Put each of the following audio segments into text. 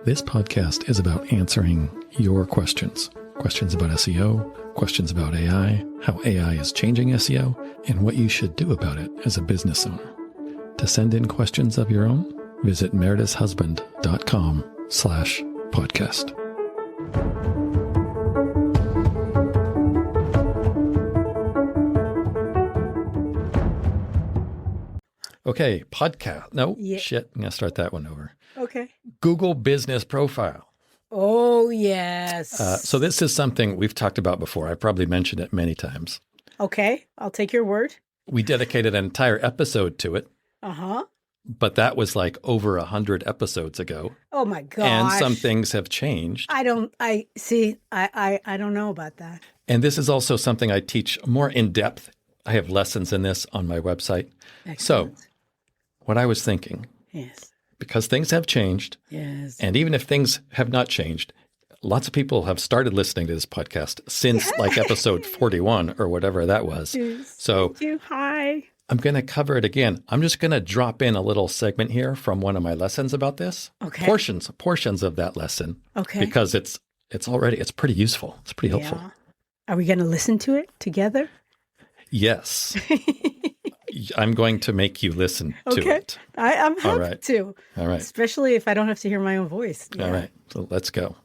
This podcast is about answering your questions. Questions about SEO, questions about AI, how AI is changing SEO, and what you should do about it as a business owner. To send in questions of your own, visit meredithhusband.com/podcast. Okay, podcast. No, shit. I'm going to start that one over. Okay. Google Business Profile. Oh, yes. So this is something we've talked about before. I probably mentioned it many times. Okay. I'll take your word. We dedicated an entire episode to it. Uh-huh. But that was like over 100 episodes ago. Oh, my gosh. And some things have changed. I don't know about that. And this is also something I teach more in depth. I have lessons in this on my website. Excellent. So what I was thinking, yes, because things have changed, yes, and even if things have not changed, lots of people have started listening to this podcast since like episode 41 or whatever that was. Yes. So Thank you. Hi. I'm going to cover it again. I'm just going to drop in a little segment here from one of my lessons about this. Okay. Portions of that lesson. Okay. Because it's pretty useful. It's pretty helpful. Yeah. Are we going to listen to it together? Yes. I'm going to make you listen to it. I'm happy to. All right. Especially if I don't have to hear my own voice. Yeah. All right. So let's go.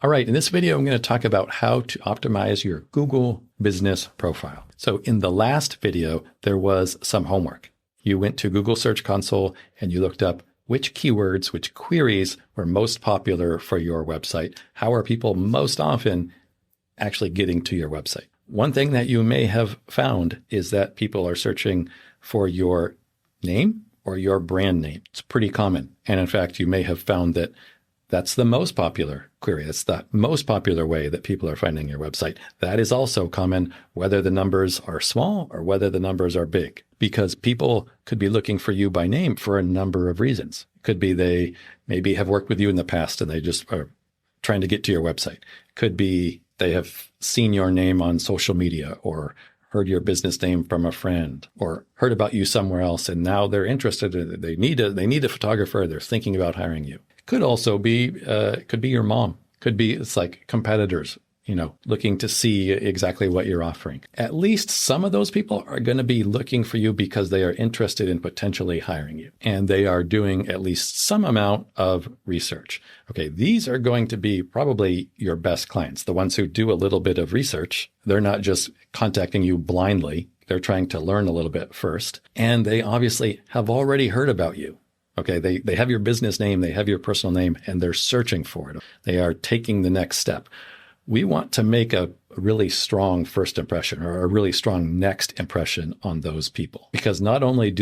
All right. In this video, I'm going to talk about how to optimize your Google Business Profile. So in the last video, there was some homework. You went to Google Search Console and you looked up which keywords, which queries were most popular for your website. How are people most often actually getting to your website? One thing that you may have found is that people are searching for your name or your brand name. It's pretty common. And in fact, you may have found that that's the most popular query. That's the most popular way that people are finding your website. That is also common, whether the numbers are small or whether the numbers are big, because people could be looking for you by name for a number of reasons. It could be they maybe have worked with you in the past and they just are trying to get to your website. Could be they have seen your name on social media or heard your business name from a friend or heard about you somewhere else. And now they're interested. They need a photographer. They're thinking about hiring you. Could also be, could be your mom. Could be, it's like competitors, looking to see exactly what you're offering. At least some of those people are going to be looking for you because they are interested in potentially hiring you. And they are doing at least some amount of research. Okay, these are going to be probably your best clients, the ones who do a little bit of research. They're not just contacting you blindly. They're trying to learn a little bit first. And they obviously have already heard about you. Okay, they have your business name, they have your personal name, and they're searching for it. They are taking the next step. We want to make a really strong first impression or a really strong next impression on those people, because not only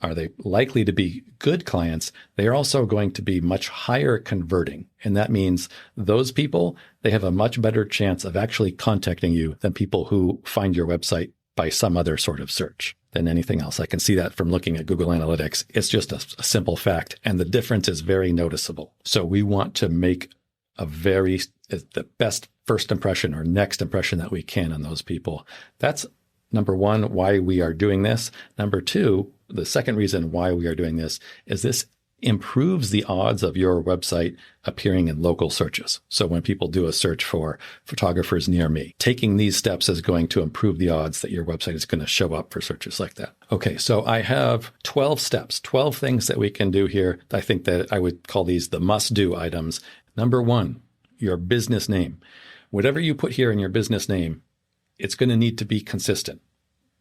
are they likely to be good clients, they are also going to be much higher converting. And that means those people, they have a much better chance of actually contacting you than people who find your website by some other sort of search than anything else. I can see that from looking at Google Analytics. It's just a simple fact. And the difference is very noticeable. So we want to make the best first impression or next impression that we can on those people. That's number one, why we are doing this. Number two, the second reason why we are doing this is this improves the odds of your website appearing in local searches. So when people do a search for photographers near me, taking these steps is going to improve the odds that your website is going to show up for searches like that. Okay, so I have 12 steps, 12 things that we can do here. I think that I would call these the must-do items. Number one, your business name. Whatever you put here in your business name, it's going to need to be consistent.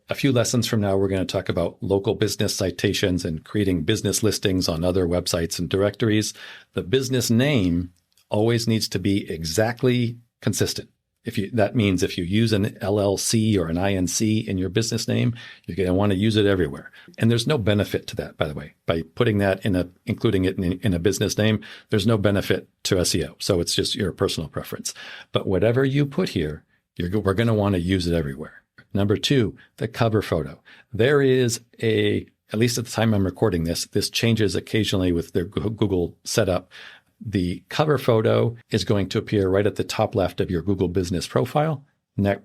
A few lessons from now, we're going to talk about local business citations and creating business listings on other websites and directories. The business name always needs to be exactly consistent. That means if you use an LLC or an INC in your business name, you're going to want to use it everywhere. And there's no benefit to that, by the way. By putting that including it in a business name, there's no benefit to SEO. So it's just your personal preference. But whatever you put here, we're going to want to use it everywhere. Number two, the cover photo. There is at least at the time I'm recording this changes occasionally with their Google setup. The cover photo is going to appear right at the top left of your Google Business Profile,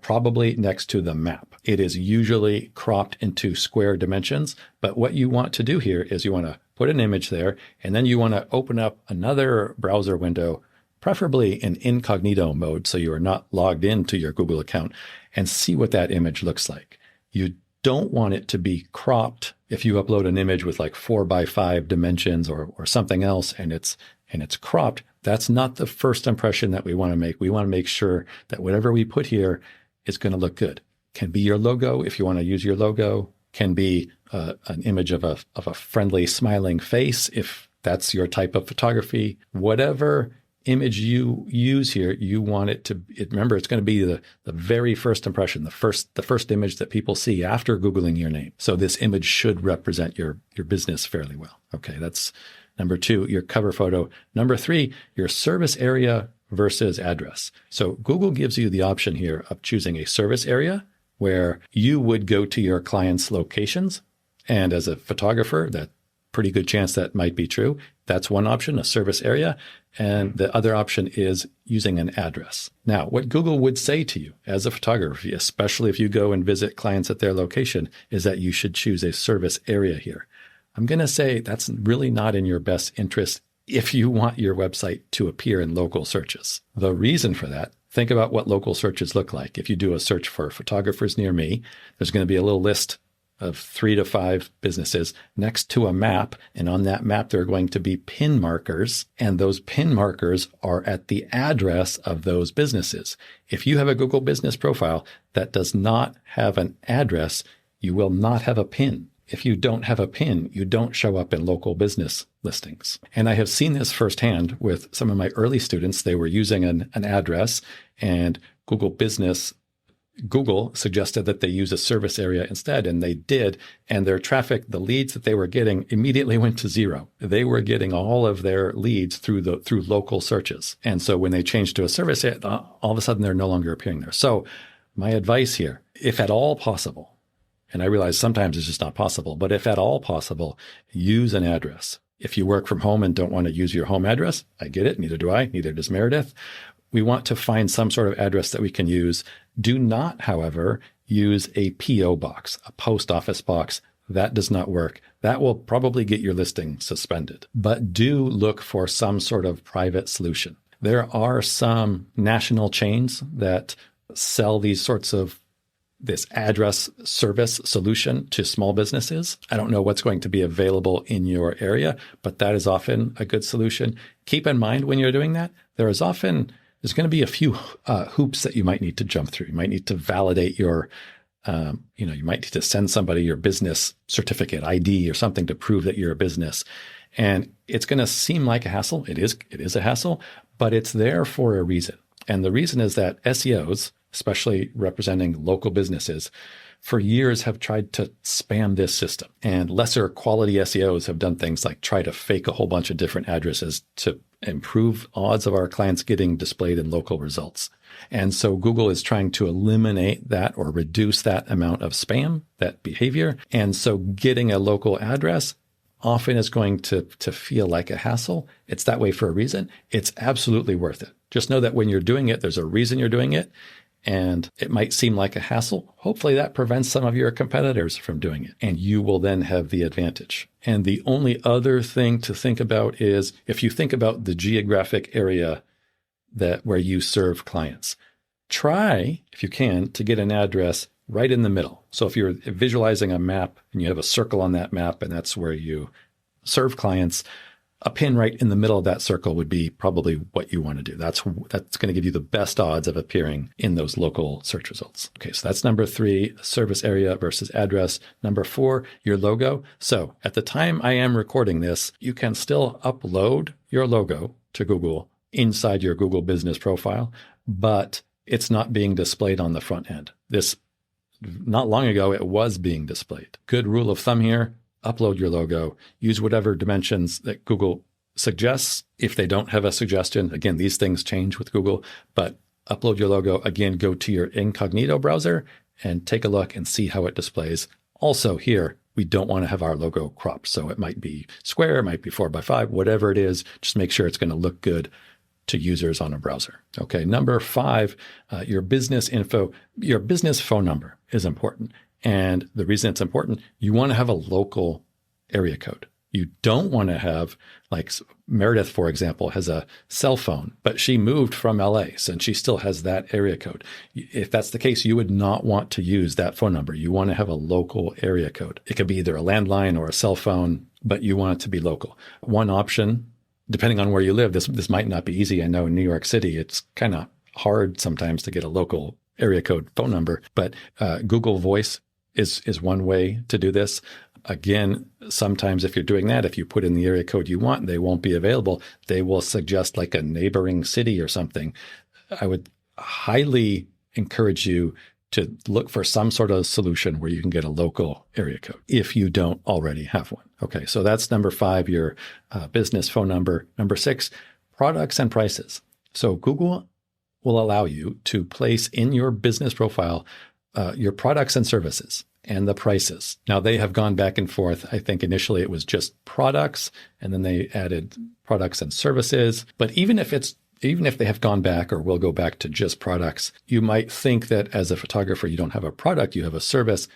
probably next to the map. It is usually cropped into square dimensions, but what you want to do here is you want to put an image there, and then you want to open up another browser window, preferably in incognito mode, so you are not logged into your Google account, and see what that image looks like. You don't want it to be cropped if you upload an image with like 4x5 dimensions or something else and it's cropped. That's not the first impression that we want to make. We want to make sure that whatever we put here is going to look good. Can be your logo if you want to use your logo. Can be an image of a friendly smiling face if that's your type of photography. Whatever image you use here, you want it to, remember, it's going to be the very first impression, the first image that people see after Googling your name. So this image should represent your business fairly well. Okay, that's number 2, your cover photo. Number 3, your service area versus address. So Google gives you the option here of choosing a service area where you would go to your clients' locations. And as a photographer, that pretty good chance that might be true. That's one option, a service area. And the other option is using an address. Now, what Google would say to you as a photographer, especially if you go and visit clients at their location, is that you should choose a service area here. I'm going to say that's really not in your best interest if you want your website to appear in local searches. The reason for that, think about what local searches look like. If you do a search for photographers near me, there's going to be a little list of 3 to 5 businesses next to a map. And on that map, there are going to be pin markers. And those pin markers are at the address of those businesses. If you have a Google business profile that does not have an address, you will not have a pin. If you don't have a pin, you don't show up in local business listings. And I have seen this firsthand with some of my early students. They were using an address, and Google suggested that they use a service area instead, and they did. And their traffic, the leads that they were getting, immediately went to zero. They were getting all of their leads through local searches. And so when they changed to a service area, all of a sudden they're no longer appearing there. So my advice here, if at all possible, and I realize sometimes it's just not possible, but if at all possible, use an address. If you work from home and don't want to use your home address, I get it. Neither do I. Neither does Meredith. We want to find some sort of address that we can use. Do not, however, use a PO box, a post office box. That does not work. That will probably get your listing suspended. But do look for some sort of private solution. There are some national chains that sell these sorts of this address service solution to small businesses. I don't know what's going to be available in your area, but that is often a good solution. Keep in mind when you're doing that, there's going to be a few hoops that you might need to jump through. You might need to validate you might need to send somebody your business certificate, ID, or something to prove that you're a business. And it's going to seem like a hassle. It is a hassle, but it's there for a reason. And the reason is that SEOs, especially representing local businesses, for years have tried to spam this system. And lesser quality SEOs have done things like try to fake a whole bunch of different addresses to improve odds of our clients getting displayed in local results. And so Google is trying to eliminate that or reduce that amount of spam, that behavior. And so getting a local address often is going to feel like a hassle. It's that way for a reason. It's absolutely worth it. Just know that when you're doing it, there's a reason you're doing it. And it might seem like a hassle. Hopefully that prevents some of your competitors from doing it, and you will then have the advantage. And the only other thing to think about is if you think about the geographic area where you serve clients, try, if you can, to get an address right in the middle. So if you're visualizing a map and you have a circle on that map and that's where you serve clients, a pin right in the middle of that circle would be probably what you want to do. That's going to give you the best odds of appearing in those local search results. Okay, so that's number 3, service area versus address. Number 4, your logo. So at the time I am recording this, you can still upload your logo to Google inside your Google business profile, but it's not being displayed on the front end. Not long ago, it was being displayed. Good rule of thumb here. Upload your logo, use whatever dimensions that Google suggests. If they don't have a suggestion, again, these things change with Google, but upload your logo. Again, go to your incognito browser and take a look and see how it displays. Also here, we don't want to have our logo cropped. So it might be square, it might be 4x5, whatever it is, just make sure it's going to look good to users on a browser. Okay, number 5, your business info, your business phone number is important. And the reason it's important, you want to have a local area code. You don't want to have, like Meredith, for example, has a cell phone, but she moved from LA, and she still has that area code. If that's the case, you would not want to use that phone number. You want to have a local area code. It could be either a landline or a cell phone, but you want it to be local. One option, depending on where you live, this might not be easy. I know in New York City, it's kind of hard sometimes to get a local area code phone number, but Google Voice is one way to do this. Again, sometimes if you're doing that, if you put in the area code you want, they won't be available. They will suggest like a neighboring city or something. I would highly encourage you to look for some sort of solution where you can get a local area code if you don't already have one. Okay, so that's number 5, your business phone number. Number 6, products and prices. So Google will allow you to place in your business profile your products and services and the prices. Now, they have gone back and forth. I think initially it was just products, and then they added products and services. But even if they have gone back or will go back to just products, you might think that as a photographer, you don't have a product, you have a service.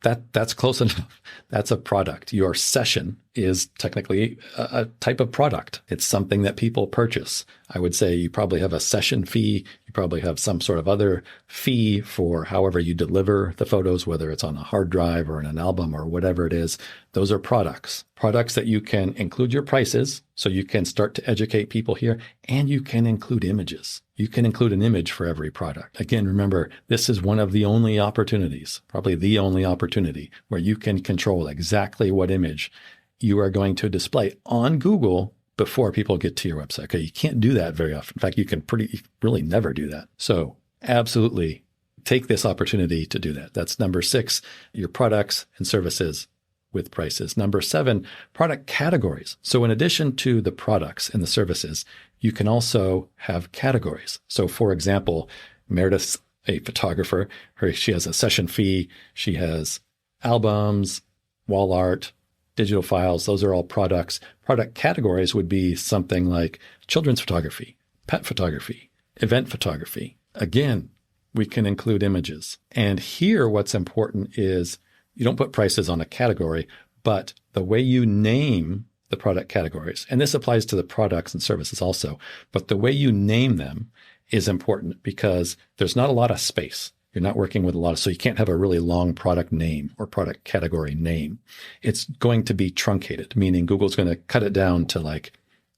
That's close enough. That's a product. Your session is technically a type of product. It's something that people purchase. I would say you probably have a session fee. You probably have some sort of other fee for however you deliver the photos, whether it's on a hard drive or in an album or whatever it is. Those are products. Products that you can include your prices, so you can start to educate people here, and you can include images. You can include an image for every product. Again, remember, this is one of the only opportunities, probably the only opportunity, where you can control exactly what image you are going to display on Google before people get to your website. Okay, you can't do that very often. In fact, you can really never do that. So absolutely take this opportunity to do that. That's number 6, your products and services with prices. Number 7, product categories. So in addition to the products and the services, you can also have categories. So for example, Meredith's a photographer. She has a session fee. She has albums, wall art, digital files. Those are all products. Product categories would be something like children's photography, pet photography, event photography. Again, we can include images. And here, what's important is you don't put prices on a category, but the way you name the product categories, and this applies to the products and services also, but the way you name them is important because there's not a lot of space. You're not working with a lot of, so you can't have a really long product name or product category name. It's going to be truncated, meaning Google's going to cut it down to like,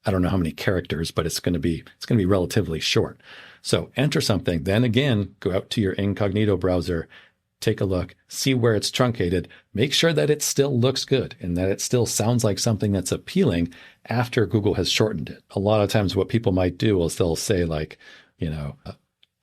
I don't know how many characters, but it's going to be relatively short. So enter something, then again, go out to your incognito browser, take a look, see where it's truncated, make sure that it still looks good and that it still sounds like something that's appealing after Google has shortened it. A lot of times what people might do is they'll say like,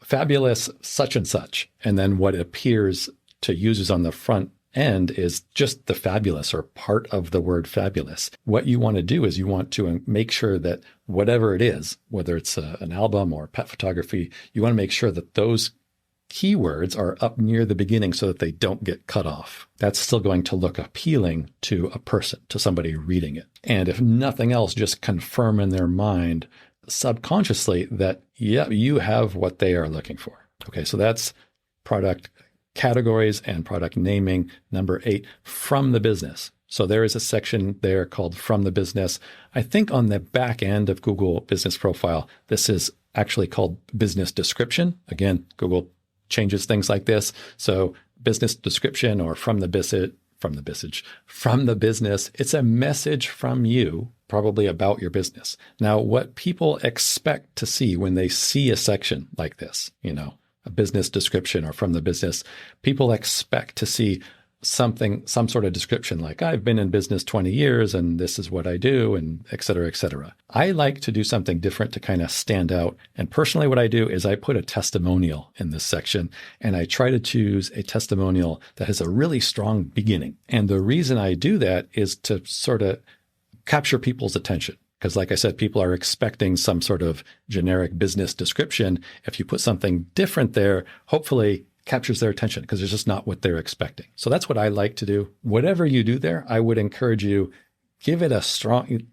fabulous such and such. And then what appears to users on the front end is just the fabulous or part of the word fabulous. What you want to do is you want to make sure that whatever it is, whether it's an album or pet photography, you want to make sure that those keywords are up near the beginning so that they don't get cut off. That's still going to look appealing to a person, to somebody reading it. And if nothing else, just confirm in their mind subconsciously that, yeah, you have what they are looking for. Okay, so that's product categories and product naming. Number 8, from the business. So there is a section there called From the Business. I think on the back end of Google Business Profile, this is actually called Business Description. Again, Google changes things like this. So business description or from the business, it's a message from you, probably about your business. Now, what people expect to see when they see a section like this, a business description or from the business, people expect to see some sort of description like, I've been in business 20 years and this is what I do, and et cetera, et cetera. I like to do something different to kind of stand out. And personally, what I do is I put a testimonial in this section, and I try to choose a testimonial that has a really strong beginning. And the reason I do that is to sort of capture people's attention. Because like I said, people are expecting some sort of generic business description. If you put something different there, hopefully captures their attention because it's just not what they're expecting. So that's what I like to do. Whatever you do there, I would encourage you,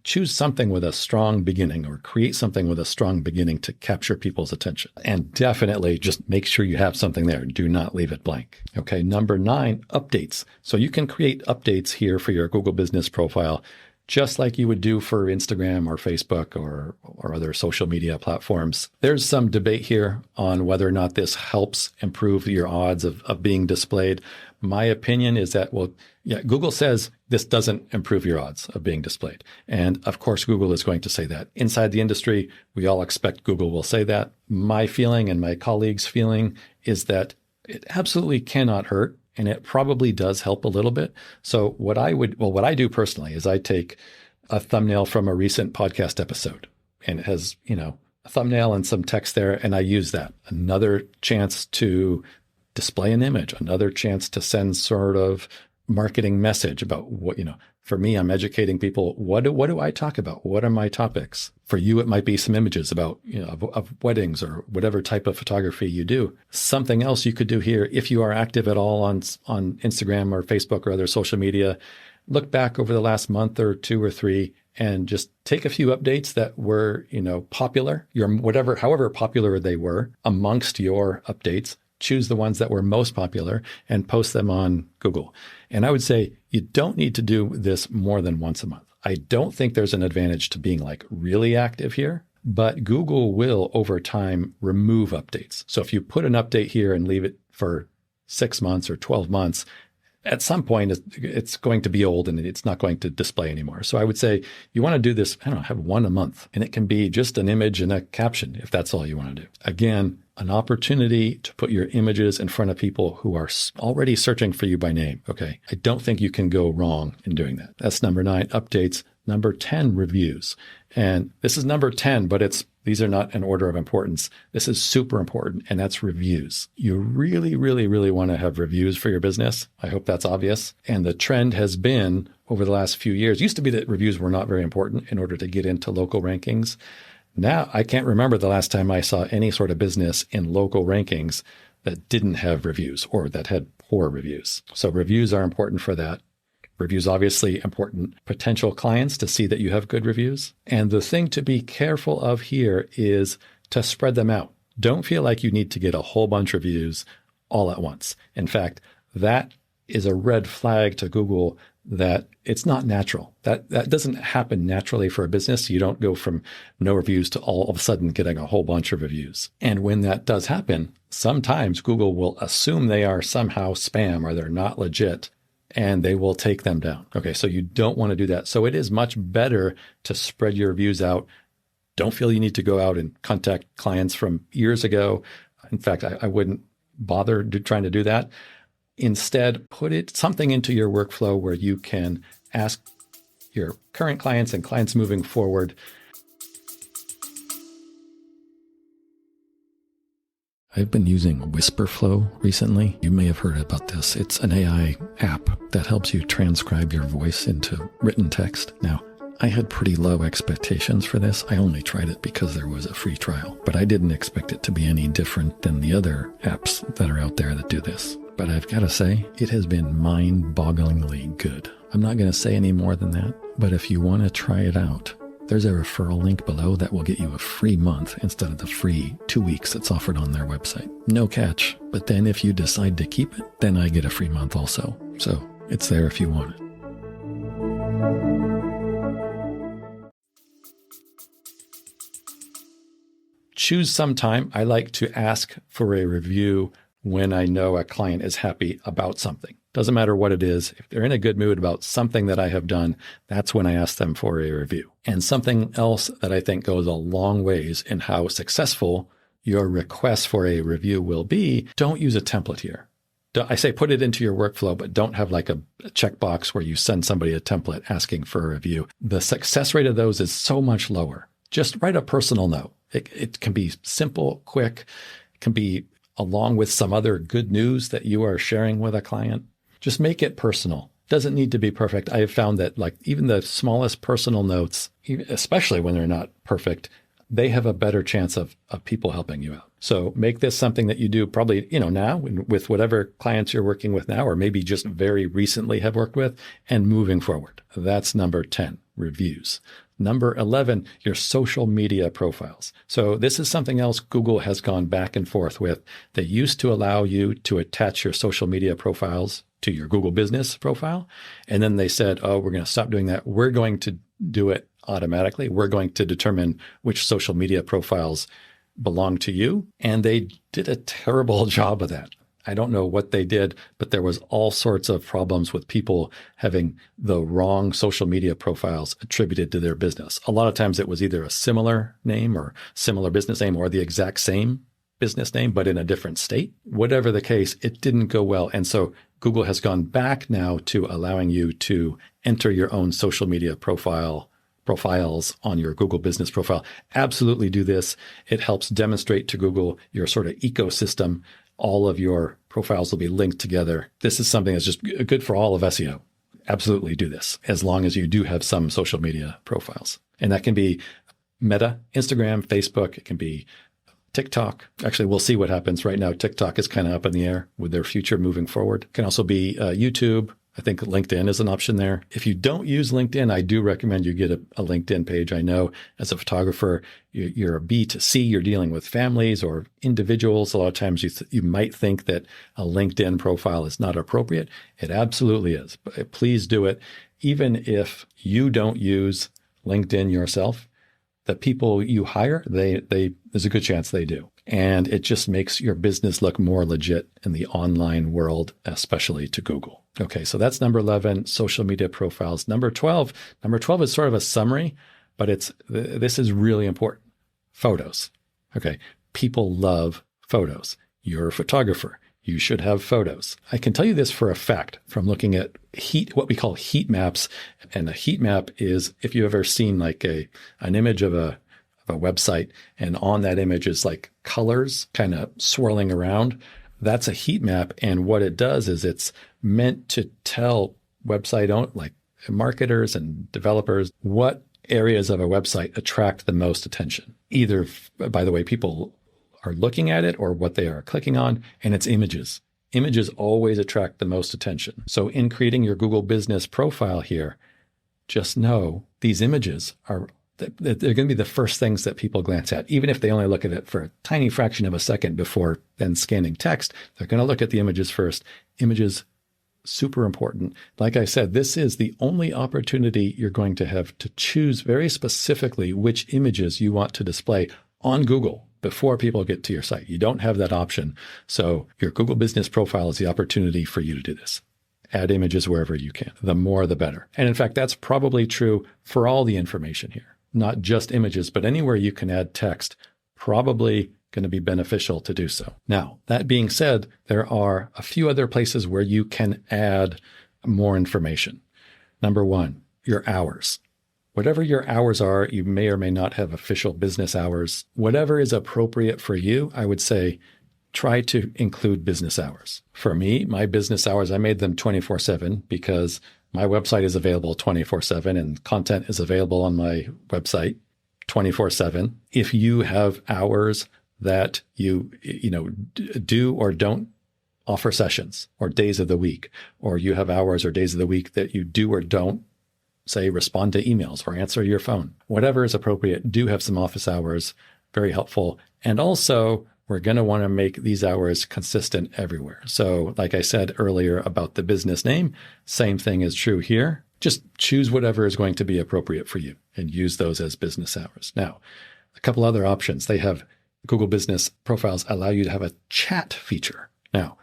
choose something with a strong beginning or create something with a strong beginning to capture people's attention. And definitely just make sure you have something there. Do not leave it blank. Okay, number 9, updates. So you can create updates here for your Google Business Profile. just like you would do for Instagram or Facebook or other social media platforms. There's some debate here on whether or not this helps improve your odds of being displayed. My opinion is that, well, yeah, Google says this doesn't improve your odds of being displayed. And of course, Google is going to say that. Inside the industry, we all expect Google will say that. My feeling and my colleagues' feeling is that it absolutely cannot hurt. And it probably does help a little bit. So what I do personally is I take a thumbnail from a recent podcast episode, and it has, a thumbnail and some text there. And I use that. Another chance to display an image, another chance to send sort of marketing message about what, for me, I'm educating people. What do I talk about? What are my topics? For you, it might be some images about, of weddings or whatever type of photography you do. Something else you could do here, if you are active at all on Instagram or Facebook or other social media, look back over the last month or 2 or 3 and just take a few updates that were, popular, however popular they were amongst your updates. Choose the ones that were most popular and post them on Google. And I would say you don't need to do this more than once a month. I don't think there's an advantage to being like really active here, but Google will over time remove updates. So if you put an update here and leave it for 6 months or 12 months, at some point it's going to be old and it's not going to display anymore. So I would say you want to do this, have one a month, and it can be just an image and a caption if that's all you want to do. Again, an opportunity to put your images in front of people who are already searching for you by name. Okay. I don't think you can go wrong in doing that. That's number 9, updates. Number 10, reviews. And this is number 10, but these are not in order of importance. This is super important, and that's reviews. You really, really, really want to have reviews for your business. I hope that's obvious. And the trend has been over the last few years, used to be that reviews were not very important in order to get into local rankings. Now, I can't remember the last time I saw any sort of business in local rankings that didn't have reviews or that had poor reviews. So reviews are important for that. Reviews, obviously important potential clients to see that you have good reviews. And the thing to be careful of here is to spread them out. Don't feel like you need to get a whole bunch of reviews all at once. In fact, that is a red flag to Google that it's not natural. That doesn't happen naturally for a business. You don't go from no reviews to all of a sudden getting a whole bunch of reviews. And when that does happen, sometimes Google will assume they are somehow spam or they're not legit, and they will take them down. Okay, so you don't want to do that. So it is much better to spread your reviews out. Don't feel you need to go out and contact clients from years ago. In fact, I wouldn't bother trying to do that. Instead, put something into your workflow where you can ask your current clients and clients moving forward. I've been using Whisperflow recently. You may have heard about this. It's an AI app that helps you transcribe your voice into written text. Now, I had pretty low expectations for this. I only tried it because there was a free trial, but I didn't expect it to be any different than the other apps that are out there that do this. But I've got to say, it has been mind-bogglingly good. I'm not going to say any more than that, but if you want to try it out, there's a referral link below that will get you a free month instead of the free 2 weeks that's offered on their website. No catch, but then if you decide to keep it, then I get a free month also. So it's there if you want it. Choose some time. I like to ask for a review when I know a client is happy about something. Doesn't matter what it is. If they're in a good mood about something that I have done, that's when I ask them for a review. And something else that I think goes a long ways in how successful your request for a review will be, don't use a template here. I say put it into your workflow, but don't have like a checkbox where you send somebody a template asking for a review. The success rate of those is so much lower. Just write a personal note. It can be simple, quick, it can be along with some other good news that you are sharing with a client. Just make it personal. Doesn't need to be perfect. I have found that like even the smallest personal notes, especially when they're not perfect, they have a better chance of people helping you out. So make this something that you do probably, now with whatever clients you're working with now, or maybe just very recently have worked with, and moving forward. That's number 10, reviews. Number 11, your social media profiles. So this is something else Google has gone back and forth with. They used to allow you to attach your social media profiles to your Google business profile. And then they said, oh, we're going to stop doing that. We're going to do it automatically. We're going to determine which social media profiles belong to you. And they did a terrible job of that. I don't know what they did, but there was all sorts of problems with people having the wrong social media profiles attributed to their business. A lot of times it was either a similar name or similar business name or the exact same business name, but in a different state. Whatever the case, it didn't go well. And so Google has gone back now to allowing you to enter your own social media profiles on your Google business profile. Absolutely do this. It helps demonstrate to Google your sort of ecosystem. All of your profiles will be linked together. This is something that's just good for all of SEO. Absolutely do this, as long as you do have some social media profiles. And that can be Meta, Instagram, Facebook. It can be TikTok. Actually, we'll see what happens. Right now, TikTok is kind of up in the air with their future moving forward. It can also be YouTube. I think LinkedIn is an option there. If you don't use LinkedIn, I do recommend you get a LinkedIn page. I know as a photographer, you're a B2C, you're dealing with families or individuals. A lot of times you might think that a LinkedIn profile is not appropriate. It absolutely is. But please do it. Even if you don't use LinkedIn yourself, the people you hire, there's a good chance they do. And it just makes your business look more legit in the online world, especially to Google. Okay, so that's number 11, social media profiles. Number 12 is sort of a summary, but this is really important. Photos. Okay, people love photos. You're a photographer. You should have photos. I can tell you this for a fact from looking at what we call heat maps. And a heat map is, if you've ever seen like an image of a website, and on that image is like colors kind of swirling around. That's a heat map. And what it does is it's meant to tell website owners, like marketers and developers, what areas of a website attract the most attention, either by the way people are looking at it or what they are clicking on. And it's images. Images always attract the most attention. So in creating your Google business profile here, just know these images they're going to be the first things that people glance at. Even if they only look at it for a tiny fraction of a second before then scanning text, they're going to look at the images first. Images, super important. Like I said, this is the only opportunity you're going to have to choose very specifically which images you want to display on Google before people get to your site. You don't have that option. So your Google business profile is the opportunity for you to do this. Add images wherever you can. The more, the better. And in fact, that's probably true for all the information here. Not just images, but anywhere you can add text, probably going to be beneficial to do so. Now, that being said, there are a few other places where you can add more information. Number one, your hours. Whatever your hours are, you may or may not have official business hours. Whatever is appropriate for you, I would say, try to include business hours. For me, my business hours, I made them 24/7 because my website is available 24/7 and content is available on my website 24/7. If you have hours that you do or don't offer sessions or days of the week, or you have hours or days of the week that you do or don't, say, respond to emails or answer your phone, whatever is appropriate, do have some office hours, very helpful. And also, we're going to want to make these hours consistent everywhere. So like I said earlier about the business name, same thing is true here. Just choose whatever is going to be appropriate for you and use those as business hours. Now, a couple other options. They have Google Business Profiles allow you to have a chat feature. Now,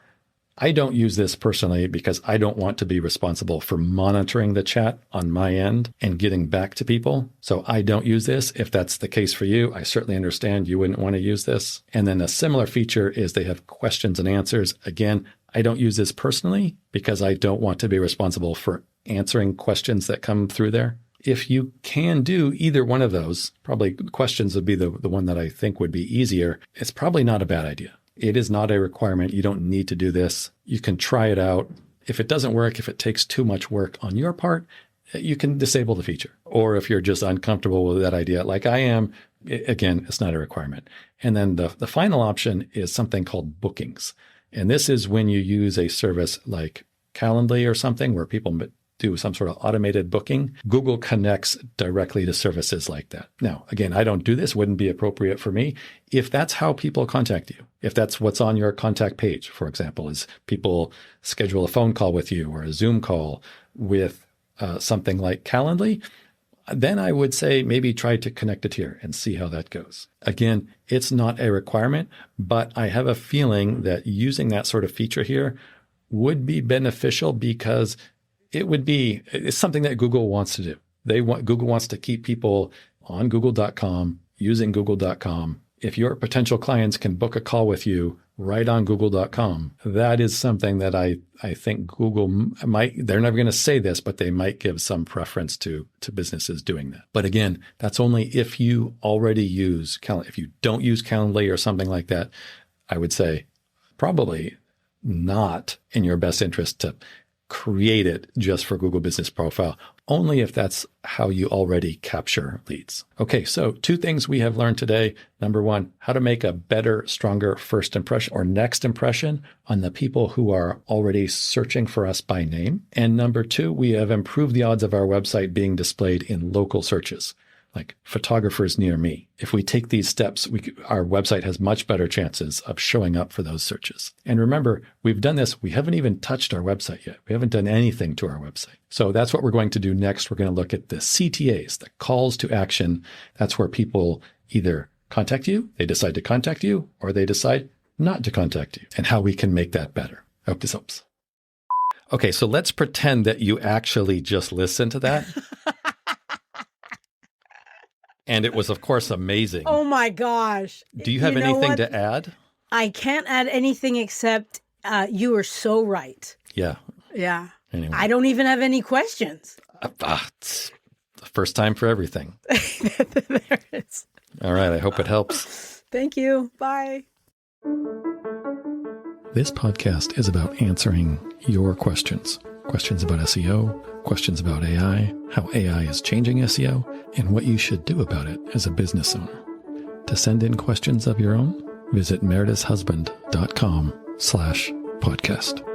I don't use this personally because I don't want to be responsible for monitoring the chat on my end and getting back to people. So I don't use this. If that's the case for you, I certainly understand you wouldn't want to use this. And then a similar feature is they have questions and answers. Again, I don't use this personally because I don't want to be responsible for answering questions that come through there. If you can do either one of those, probably questions would be the one that I think would be easier. It's probably not a bad idea. It is not a requirement. You don't need to do this. You can try it out. If it doesn't work, if it takes too much work on your part, you can disable the feature. Or if you're just uncomfortable with that idea, like I am, again, it's not a requirement. And then the final option is something called bookings. And this is when you use a service like Calendly or something where people do some sort of automated booking, Google connects directly to services like that. Now, again, I don't do this, wouldn't be appropriate for me. If that's how people contact you, if that's what's on your contact page, for example, is people schedule a phone call with you or a Zoom call with something like Calendly, then I would say maybe try to connect it here and see how that goes. Again, it's not a requirement, but I have a feeling that using that sort of feature here would be beneficial because it's something that Google wants to do. Google wants to keep people on google.com, using google.com. If your potential clients can book a call with you right on google.com, that is something that I think Google might, they're never going to say this, but they might give some preference to businesses doing that. But again, that's only if you already use Calendly. If you don't use Calendly or something like that, I would say probably not in your best interest to create it just for Google Business Profile, only if that's how you already capture leads. Okay, so 2 things we have learned today. Number 1, how to make a better, stronger first impression or next impression on the people who are already searching for us by name. And number 2, we have improved the odds of our website being displayed in local searches, like photographers near me. If we take these steps, our website has much better chances of showing up for those searches. And remember, we've done this. We haven't even touched our website yet. We haven't done anything to our website. So that's what we're going to do next. We're going to look at the CTAs, the calls to action. That's where people either contact you, they decide to contact you, or they decide not to contact you, and how we can make that better. I hope this helps. Okay, so let's pretend that you actually just listened to that. And it was, of course, amazing. Oh, my gosh. Do you have anything to add? I can't add anything except you are so right. Yeah. Yeah. Anyway. I don't even have any questions. It's the first time for everything. There it is. All right. I hope it helps. Thank you. Bye. This podcast is about answering your questions. Questions about SEO, questions about AI, how AI is changing SEO, and what you should do about it as a business owner. To send in questions of your own, visit meredithshusband.com/podcast.